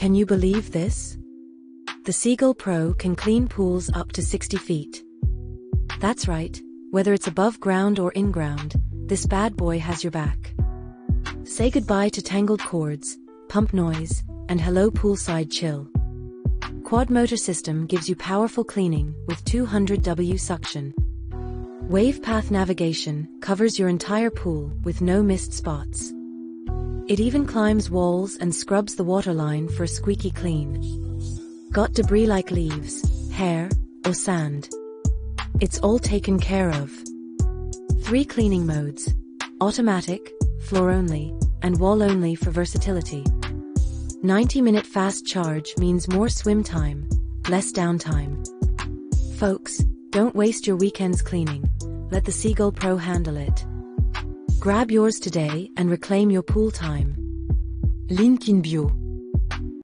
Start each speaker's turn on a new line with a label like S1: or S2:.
S1: Can you believe this? The Seagull Pro can clean pools up to 60 feet. That's right, whether it's above ground or in ground, this bad boy has your back. Say goodbye to tangled cords, pump noise, and hello poolside chill. Quad motor system gives you powerful cleaning with 200W suction. WavePath Navigation covers your entire pool with no missed spots. It even climbs walls and scrubs the waterline for a squeaky clean. Got debris like leaves, hair, or sand? It's all taken care of. 3 cleaning modes: automatic, floor only, and wall only for versatility. 90-minute fast charge means more swim time, less downtime. Folks, don't waste your weekends cleaning. Let the Seagull Pro handle it. Grab yours today and reclaim your pool time. Link in bio.